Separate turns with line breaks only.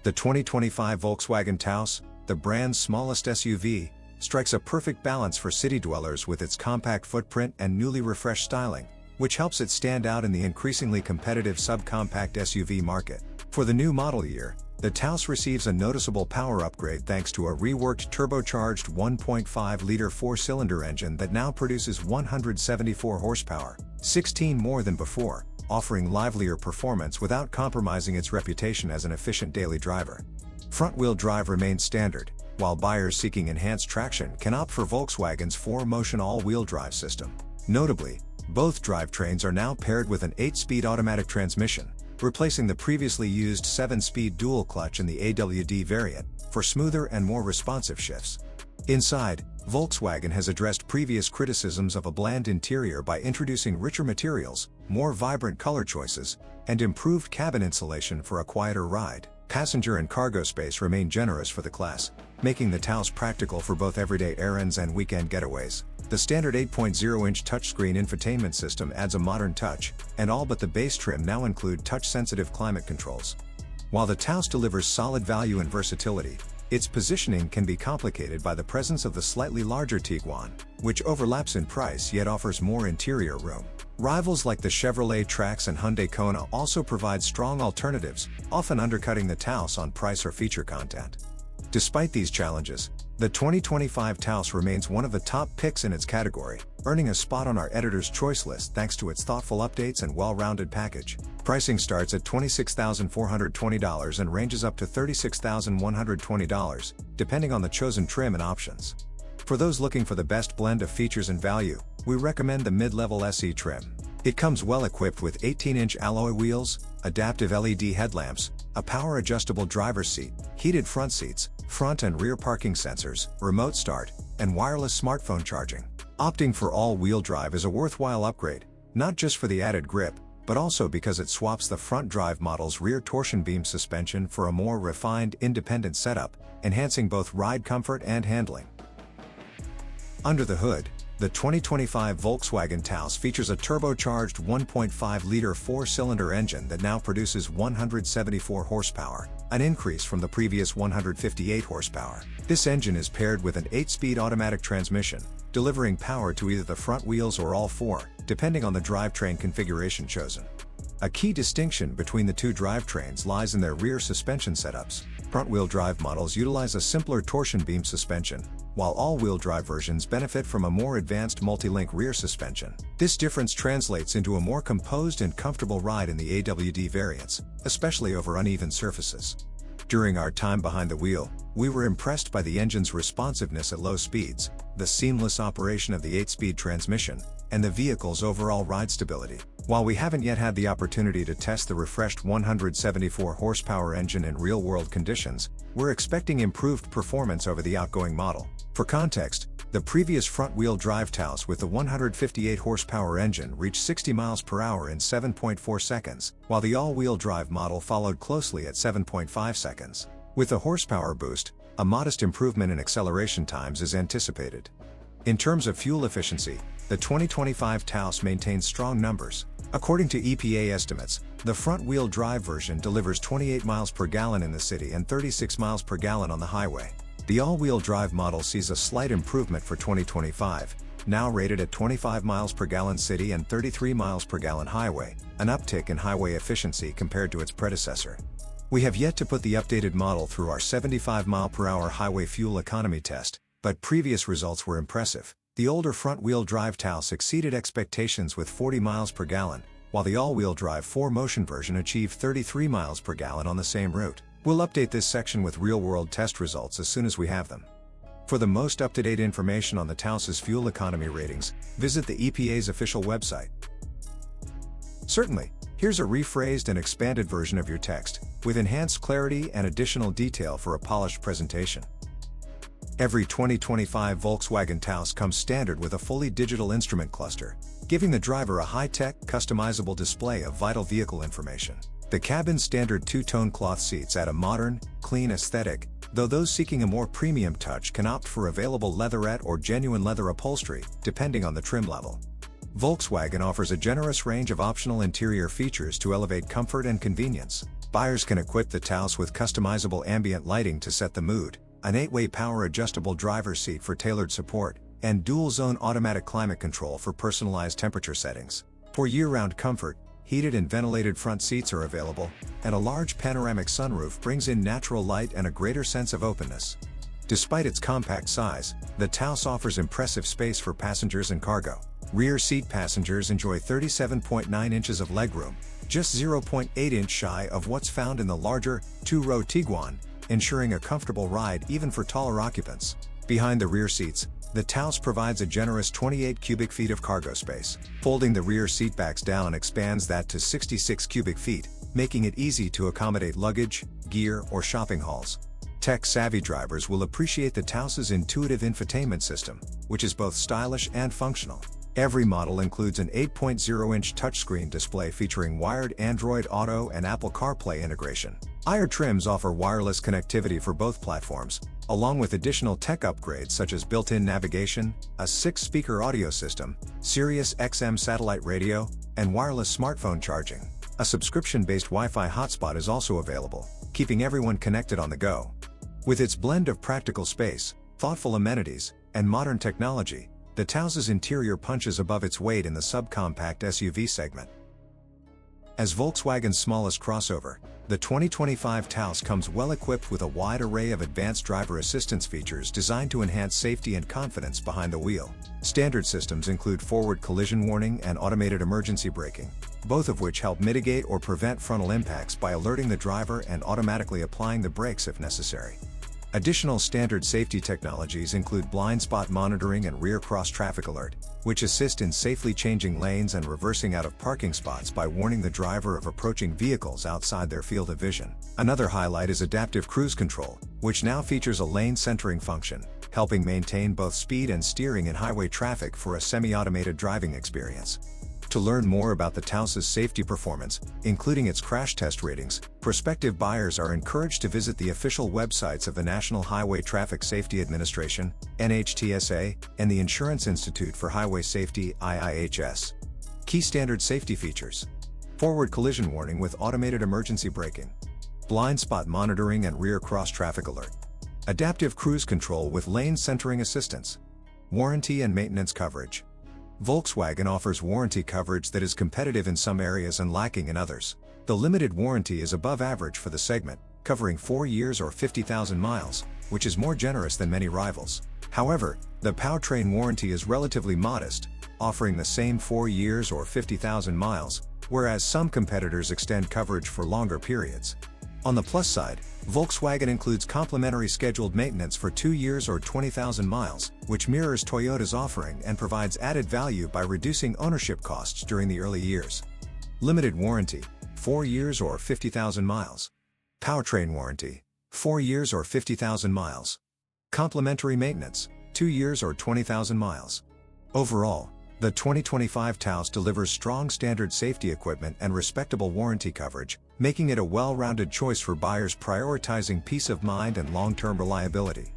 The 2025 Volkswagen Taos, the brand's smallest SUV, strikes a perfect balance for city dwellers with its compact footprint and newly refreshed styling, which helps it stand out in the increasingly competitive subcompact SUV market. For the new model year, the Taos receives a noticeable power upgrade thanks to a reworked turbocharged 1.5-liter four-cylinder engine that now produces 174 horsepower, 16 more than before, offering livelier performance without compromising its reputation as an efficient daily driver. Front-wheel drive remains standard, while buyers seeking enhanced traction can opt for Volkswagen's 4Motion all-wheel drive system. Notably, both drivetrains are now paired with an 8-speed automatic transmission, replacing the previously used 7-speed dual clutch in the AWD variant, for smoother and more responsive shifts. Inside, Volkswagen has addressed previous criticisms of a bland interior by introducing richer materials, more vibrant color choices, and improved cabin insulation for a quieter ride. Passenger and cargo space remain generous for the class, making the Taos practical for both everyday errands and weekend getaways. The standard 8.0-inch touchscreen infotainment system adds a modern touch, and all but the base trim now include touch-sensitive climate controls. While the Taos delivers solid value and versatility, its positioning can be complicated by the presence of the slightly larger Tiguan, which overlaps in price yet offers more interior room. Rivals like the Chevrolet Trax and Hyundai Kona also provide strong alternatives, often undercutting the Taos on price or feature content. Despite these challenges, the 2025 Taos remains one of the top picks in its category, earning a spot on our editor's choice list thanks to its thoughtful updates and well-rounded package. Pricing starts at $26,420 and ranges up to $36,120, depending on the chosen trim and options. For those looking for the best blend of features and value, we recommend the mid-level SE trim. It comes well equipped with 18-inch alloy wheels, adaptive LED headlamps, a power-adjustable driver's seat, heated front seats, front and rear parking sensors, remote start, and wireless smartphone charging. Opting for all-wheel drive is a worthwhile upgrade, not just for the added grip, but also because it swaps the front drive model's rear torsion beam suspension for a more refined, independent setup, enhancing both ride comfort and handling. Under the hood, the 2025 Volkswagen Taos features a turbocharged 1.5-liter four-cylinder engine that now produces 174 horsepower, an increase from the previous 158 horsepower. This engine is paired with an 8-speed automatic transmission, delivering power to either the front wheels or all four, depending on the drivetrain configuration chosen. A key distinction between the two drivetrains lies in their rear suspension setups. Front-wheel drive models utilize a simpler torsion beam suspension, while all-wheel drive versions benefit from a more advanced multi-link rear suspension. This difference translates into a more composed and comfortable ride in the AWD variants, especially over uneven surfaces. During our time behind the wheel, we were impressed by the engine's responsiveness at low speeds, the seamless operation of the 8-speed transmission, and the vehicle's overall ride stability. While we haven't yet had the opportunity to test the refreshed 174 horsepower engine in real-world conditions, we're expecting improved performance over the outgoing model. For context, the previous front-wheel drive Taos with the 158 horsepower engine reached 60 miles per hour in 7.4 seconds, while the all-wheel drive model followed closely at 7.5 seconds. With the horsepower boost, a modest improvement in acceleration times is anticipated. In terms of fuel efficiency, the 2025 Taos maintains strong numbers. According to EPA estimates, the front-wheel drive version delivers 28 miles per gallon in the city and 36 miles per gallon on the highway. The all-wheel drive model sees a slight improvement for 2025, now rated at 25 miles per gallon city and 33 miles per gallon highway, an uptick in highway efficiency compared to its predecessor. We have yet to put the updated model through our 75 mile-per-hour highway fuel economy test, but previous results were impressive. The older front-wheel drive Taos exceeded expectations with 40 miles per gallon, while the all-wheel drive 4Motion version achieved 33 miles per gallon on the same route. We'll update this section with real-world test results as soon as we have them. For the most up-to-date information on the Taos's fuel economy ratings, visit the EPA's official website. Certainly, here's a rephrased and expanded version of your text, with enhanced clarity and additional detail for a polished presentation. Every 2025 Volkswagen Taos comes standard with a fully digital instrument cluster, giving the driver a high-tech, customizable display of vital vehicle information. The cabin's standard two-tone cloth seats add a modern, clean aesthetic, though those seeking a more premium touch can opt for available leatherette or genuine leather upholstery, depending on the trim level. Volkswagen offers a generous range of optional interior features to elevate comfort and convenience. Buyers can equip the Taos with customizable ambient lighting to set the mood, an 8-way power-adjustable driver's seat for tailored support, and dual-zone automatic climate control for personalized temperature settings. For year-round comfort, heated and ventilated front seats are available, and a large panoramic sunroof brings in natural light and a greater sense of openness. Despite its compact size, the Taos offers impressive space for passengers and cargo. Rear seat passengers enjoy 37.9 inches of legroom, just 0.8 inch shy of what's found in the larger, two-row Tiguan, ensuring a comfortable ride even for taller occupants. Behind the rear seats, the Taos provides a generous 28 cubic feet of cargo space. Folding the rear seatbacks down expands that to 66 cubic feet, making it easy to accommodate luggage, gear, or shopping hauls. Tech-savvy drivers will appreciate the Taos's intuitive infotainment system, which is both stylish and functional. Every model includes an 8.0-inch touchscreen display featuring wired Android Auto and Apple CarPlay integration. Higher trims offer wireless connectivity for both platforms, along with additional tech upgrades such as built-in navigation, a 6-speaker audio system, Sirius XM satellite radio, and wireless smartphone charging. A subscription-based Wi-Fi hotspot is also available, keeping everyone connected on the go. With its blend of practical space, thoughtful amenities, and modern technology, the Taos's interior punches above its weight in the subcompact SUV segment. As Volkswagen's smallest crossover, the 2025 Taos comes well-equipped with a wide array of advanced driver assistance features designed to enhance safety and confidence behind the wheel. Standard systems include forward collision warning and automated emergency braking, both of which help mitigate or prevent frontal impacts by alerting the driver and automatically applying the brakes if necessary. Additional standard safety technologies include blind spot monitoring and rear cross-traffic alert, which assist in safely changing lanes and reversing out of parking spots by warning the driver of approaching vehicles outside their field of vision. Another highlight is adaptive cruise control, which now features a lane centering function, helping maintain both speed and steering in highway traffic for a semi-automated driving experience. To learn more about the Taos's safety performance, including its crash test ratings, prospective buyers are encouraged to visit the official websites of the National Highway Traffic Safety Administration, NHTSA, and the Insurance Institute for Highway Safety, IIHS. Key standard safety features: forward collision warning with automated emergency braking, blind spot monitoring and rear cross-traffic alert, adaptive cruise control with lane centering assistance, warranty and maintenance coverage. Volkswagen offers warranty coverage that is competitive in some areas and lacking in others. The limited warranty is above average for the segment, covering 4 years or 50,000 miles, which is more generous than many rivals. However, the powertrain warranty is relatively modest, offering the same 4 years or 50,000 miles, whereas some competitors extend coverage for longer periods. On the plus side, Volkswagen includes complimentary scheduled maintenance for 2 years or 20,000 miles, which mirrors Toyota's offering and provides added value by reducing ownership costs during the early years. Limited warranty, 4 years or 50,000 miles. Powertrain warranty, 4 years or 50,000 miles. Complimentary maintenance, 2 years or 20,000 miles. Overall, the 2025 Taos delivers strong standard safety equipment and respectable warranty coverage, making it a well-rounded choice for buyers prioritizing peace of mind and long-term reliability.